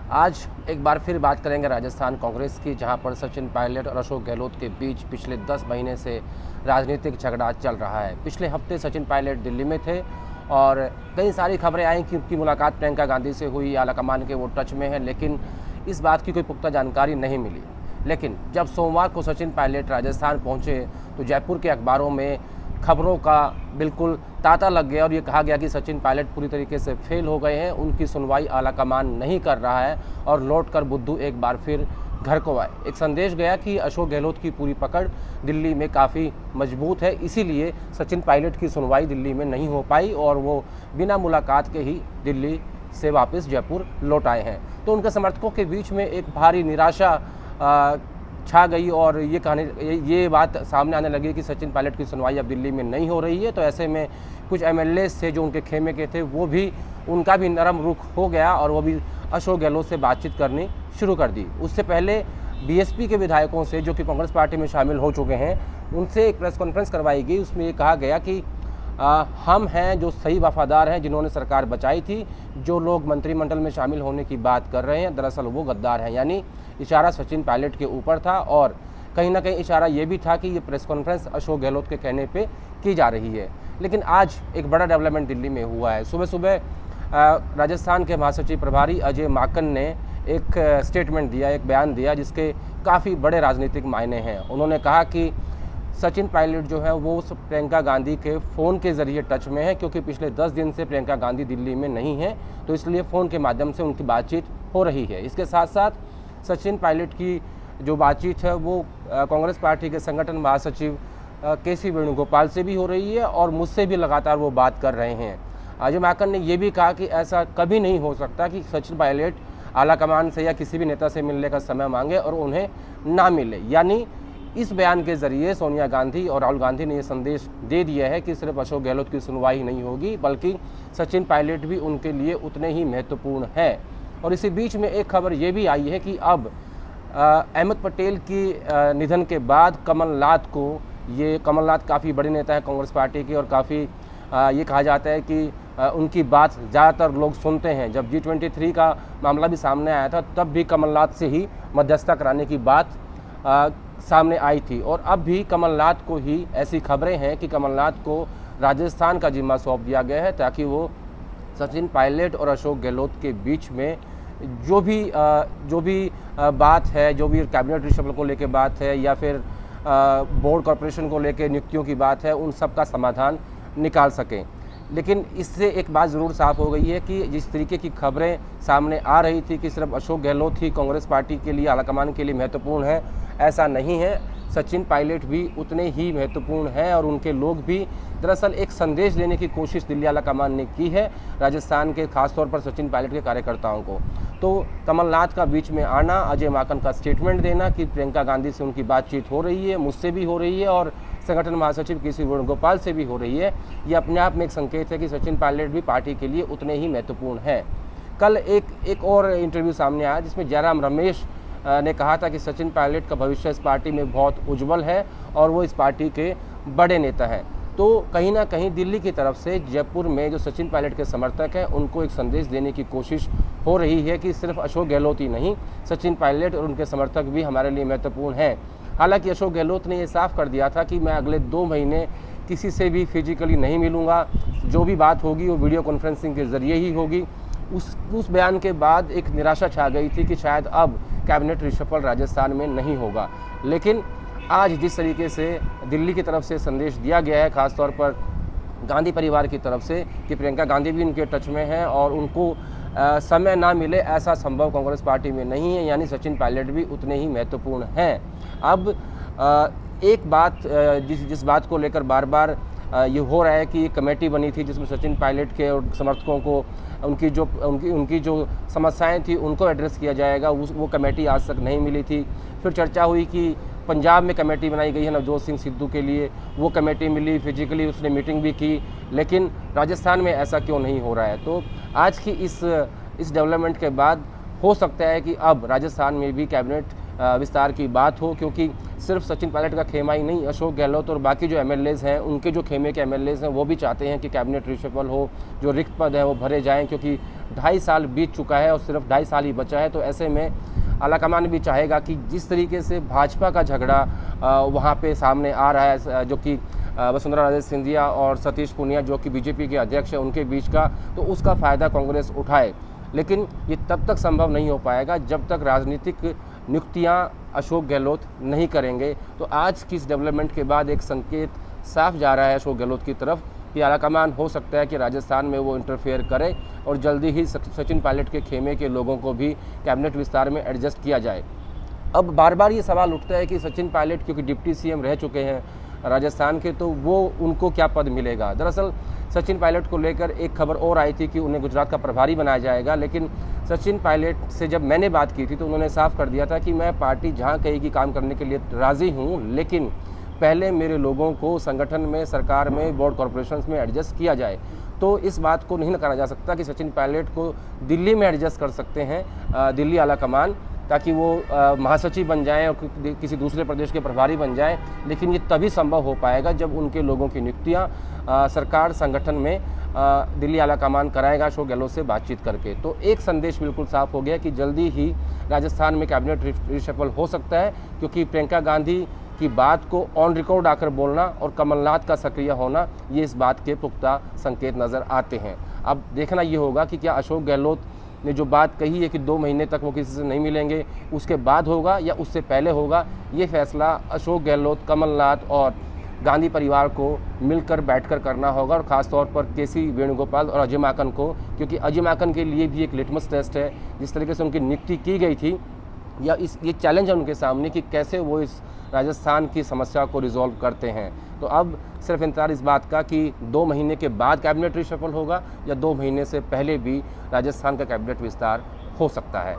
आज एक बार फिर बात करेंगे राजस्थान कांग्रेस की, जहां पर सचिन पायलट और अशोक गहलोत के बीच पिछले 10 महीने से राजनीतिक झगड़ा चल रहा है। पिछले हफ्ते सचिन पायलट दिल्ली में थे और कई सारी खबरें आई कि उनकी मुलाकात प्रियंका गांधी से हुई, आलाकमान के वो टच में है, लेकिन इस बात की कोई पुख्ता जानकारी नहीं मिली। लेकिन जब सोमवार को सचिन पायलट राजस्थान पहुंचे तो जयपुर के अखबारों में खबरों का बिल्कुल तांता लग गया और ये कहा गया कि सचिन पायलट पूरी तरीके से फेल हो गए हैं, उनकी सुनवाई आलाकमान नहीं कर रहा है और लौटकर बुद्धू एक बार फिर घर को आए। एक संदेश गया कि अशोक गहलोत की पूरी पकड़ दिल्ली में काफ़ी मजबूत है, इसीलिए सचिन पायलट की सुनवाई दिल्ली में नहीं हो पाई और वो बिना मुलाकात के ही दिल्ली से वापस जयपुर लौट आए हैं। तो उनके समर्थकों के बीच में एक भारी निराशा छा गई और ये बात सामने आने लगी कि सचिन पायलट की सुनवाई अब दिल्ली में नहीं हो रही है। तो ऐसे में कुछ एमएलए थे जो उनके खेमे के थे, वो भी उनका भी नरम रुख हो गया और वो भी अशोक गहलोत से बातचीत करनी शुरू कर दी। उससे पहले बीएसपी के विधायकों से, जो कि कांग्रेस पार्टी में शामिल हो चुके हैं, उनसे एक प्रेस कॉन्फ्रेंस करवाई गई। उसमें ये कहा गया कि हम हैं जो सही वफादार हैं, जिन्होंने सरकार बचाई थी। जो लोग मंत्रिमंडल में शामिल होने की बात कर रहे हैं, दरअसल वो गद्दार हैं। यानी इशारा सचिन पायलट के ऊपर था और कहीं ना कहीं इशारा ये भी था कि ये प्रेस कॉन्फ्रेंस अशोक गहलोत के कहने पे की जा रही है। लेकिन आज एक बड़ा डेवलपमेंट दिल्ली में हुआ है। सुबह सुबह राजस्थान के महासचिव प्रभारी अजय माकन ने एक स्टेटमेंट दिया, एक बयान दिया, जिसके काफ़ी बड़े राजनीतिक मायने हैं। उन्होंने कहा कि सचिन पायलट जो है वो प्रियंका गांधी के फ़ोन के ज़रिए टच में है, क्योंकि पिछले 10 दिन से प्रियंका गांधी दिल्ली में नहीं है, तो इसलिए फ़ोन के माध्यम से उनकी बातचीत हो रही है। इसके साथ साथ सचिन पायलट की जो बातचीत है वो कांग्रेस पार्टी के संगठन महासचिव केसी वेणुगोपाल से भी हो रही है और मुझसे भी लगातार वो बात कर रहे हैं। अजय माकन ने ये भी कहा कि ऐसा कभी नहीं हो सकता कि सचिन पायलट आलाकमान से या किसी भी नेता से मिलने का समय मांगे और उन्हें ना मिले। यानी इस बयान के ज़रिए सोनिया गांधी और राहुल गांधी ने ये संदेश दे दिया है कि सिर्फ अशोक गहलोत की सुनवाई नहीं होगी, बल्कि सचिन पायलट भी उनके लिए उतने ही महत्वपूर्ण है। और इसी बीच में एक खबर ये भी आई है कि अब अहमद पटेल की निधन के बाद कमलनाथ काफ़ी बड़े नेता हैं कांग्रेस पार्टी के और काफ़ी ये कहा जाता है कि उनकी बात ज़्यादातर लोग सुनते हैं। जब G23 का मामला भी सामने आया था, तब भी कमलनाथ से ही मध्यस्थता कराने की बात सामने आई थी और अब भी कमलनाथ को ही ऐसी खबरें हैं कि कमलनाथ को राजस्थान का जिम्मा सौंप दिया गया है, ताकि वो सचिन पायलट और अशोक गहलोत के बीच में जो भी बात है, जो भी कैबिनेट रिशफल को लेकर बात है या फिर बोर्ड कॉर्पोरेशन को लेकर नियुक्तियों की बात है, उन सब का समाधान निकाल सकें। लेकिन इससे एक बात ज़रूर साफ हो गई है कि जिस तरीके की खबरें सामने आ रही थी कि सिर्फ अशोक गहलोत ही कांग्रेस पार्टी के लिए, आलाकमान के लिए महत्वपूर्ण है, ऐसा नहीं है। सचिन पायलट भी उतने ही महत्वपूर्ण हैं और उनके लोग भी दरअसल एक संदेश देने की कोशिश दिल्ली आलाकमान ने की है राजस्थान के, खासतौर पर सचिन पायलट के कार्यकर्ताओं को। तो कमलनाथ का बीच में आना, अजय माकन का स्टेटमेंट देना कि प्रियंका गांधी से उनकी बातचीत हो रही है, मुझसे भी हो रही है और संगठन महासचिव केसी वेणुगोपाल से भी हो रही है, ये अपने आप में एक संकेत है कि सचिन पायलट भी पार्टी के लिए उतने ही महत्वपूर्ण हैं। कल एक और इंटरव्यू सामने आया जिसमें जयराम रमेश ने कहा था कि सचिन पायलट का भविष्य इस पार्टी में बहुत उज्जवल है और वो इस पार्टी के बड़े नेता हैं। तो कहीं ना कहीं दिल्ली की तरफ से जयपुर में जो सचिन पायलट के समर्थक हैं, उनको एक संदेश देने की कोशिश हो रही है कि सिर्फ अशोक गहलोत ही नहीं, सचिन पायलट और उनके समर्थक भी हमारे लिए महत्वपूर्ण हैं। हालांकि अशोक गहलोत ने ये साफ कर दिया था कि मैं अगले 2 महीने किसी से भी फिजिकली नहीं मिलूँगा, जो भी बात होगी वो वीडियो कॉन्फ्रेंसिंग के ज़रिए ही होगी। उस बयान के बाद एक निराशा छा गई थी कि शायद अब कैबिनेट रिशफल राजस्थान में नहीं होगा। लेकिन आज जिस तरीके से दिल्ली की तरफ से संदेश दिया गया है, ख़ासतौर पर गांधी परिवार की तरफ से, कि प्रियंका गांधी भी उनके टच में हैं और उनको समय ना मिले ऐसा संभव कांग्रेस पार्टी में नहीं है, यानी सचिन पायलट भी उतने ही महत्वपूर्ण हैं। अब एक बात जिस बात को लेकर बार बार ये हो रहा है कि ये कमेटी बनी थी जिसमें सचिन पायलट के और समर्थकों को उनकी जो समस्याएं थी उनको एड्रेस किया जाएगा, वो कमेटी आज तक नहीं मिली थी। फिर चर्चा हुई कि पंजाब में कमेटी बनाई गई है नवजोत सिंह सिद्धू के लिए, वो कमेटी मिली, फिजिकली उसने मीटिंग भी की, लेकिन राजस्थान में ऐसा क्यों नहीं हो रहा है। तो आज की इस डेवलपमेंट के बाद हो सकता है कि अब राजस्थान में भी कैबिनेट विस्तार की बात हो, क्योंकि सिर्फ सचिन पायलट का खेमा ही नहीं, अशोक गहलोत और बाकी जो एमएलएज हैं, उनके जो खेमे के एमएलएज हैं, वो भी चाहते हैं कि कैबिनेट रिशफल हो, जो रिक्त पद हैं वो भरे जाएं, क्योंकि 2.5 साल बीत चुका है और सिर्फ 2.5 साल ही बचा है। तो ऐसे में आलाकमान भी चाहेगा कि जिस तरीके से भाजपा का झगड़ा वहाँ पे सामने आ रहा है, जो कि वसुंधरा राजे सिंधिया और सतीश पूनिया जो कि बीजेपी के अध्यक्ष हैं उनके बीच का, तो उसका फ़ायदा कांग्रेस उठाए। लेकिन ये तब तक संभव नहीं हो पाएगा जब तक राजनीतिक नियुक्तियां अशोक गहलोत नहीं करेंगे। तो आज की इस डेवलपमेंट के बाद एक संकेत साफ जा रहा है अशोक गहलोत की तरफ कि आलाकमान हो सकता है कि राजस्थान में वो इंटरफेयर करे और जल्दी ही सचिन पायलट के खेमे के लोगों को भी कैबिनेट विस्तार में एडजस्ट किया जाए। अब बार बार ये सवाल उठता है कि सचिन पायलट क्योंकि डिप्टी सीएम रह चुके हैं राजस्थान के, तो वो उनको क्या पद मिलेगा। दरअसल सचिन पायलट को लेकर एक खबर और आई थी कि उन्हें गुजरात का प्रभारी बनाया जाएगा, लेकिन सचिन पायलट से जब मैंने बात की थी तो उन्होंने साफ कर दिया था कि मैं पार्टी जहां कहेगी काम करने के लिए राज़ी हूं, लेकिन पहले मेरे लोगों को संगठन में, सरकार में, बोर्ड कॉरपोरेशंस में एडजस्ट किया जाए। तो इस बात को नहीं नकारा जा सकता कि सचिन पायलट को दिल्ली में एडजस्ट कर सकते हैं दिल्ली आलाकमान, ताकि वो महासचिव बन जाएं और किसी दूसरे प्रदेश के प्रभारी बन जाएं। लेकिन ये तभी संभव हो पाएगा जब उनके लोगों की नियुक्तियां सरकार संगठन में दिल्ली आलाकमान कराएगा अशोक गहलोत से बातचीत करके। तो एक संदेश बिल्कुल साफ हो गया कि जल्दी ही राजस्थान में कैबिनेट रिशफल हो सकता है, क्योंकि प्रियंका गांधी की बात को ऑन रिकॉर्ड आकर बोलना और कमलनाथ का सक्रिय होना, ये इस बात के पुख्ता संकेत नज़र आते हैं। अब देखना ये होगा कि क्या अशोक गहलोत ने जो बात कही है कि 2 महीने तक वो किसी से नहीं मिलेंगे, उसके बाद होगा या उससे पहले होगा, ये फैसला अशोक गहलोत, कमलनाथ और गांधी परिवार को मिलकर बैठकर करना होगा। और ख़ासतौर पर केसी वेणुगोपाल और अजय माकन को, क्योंकि अजय माकन के लिए भी एक लिटमस टेस्ट है जिस तरीके से उनकी नियुक्ति की गई थी, या ये चैलेंज है उनके सामने कि कैसे वो इस राजस्थान की समस्या को रिजॉल्व करते हैं। तो अब सिर्फ इंतजार इस बात का कि 2 महीने के बाद कैबिनेट रिशफल होगा या 2 महीने से पहले भी राजस्थान का कैबिनेट विस्तार हो सकता है।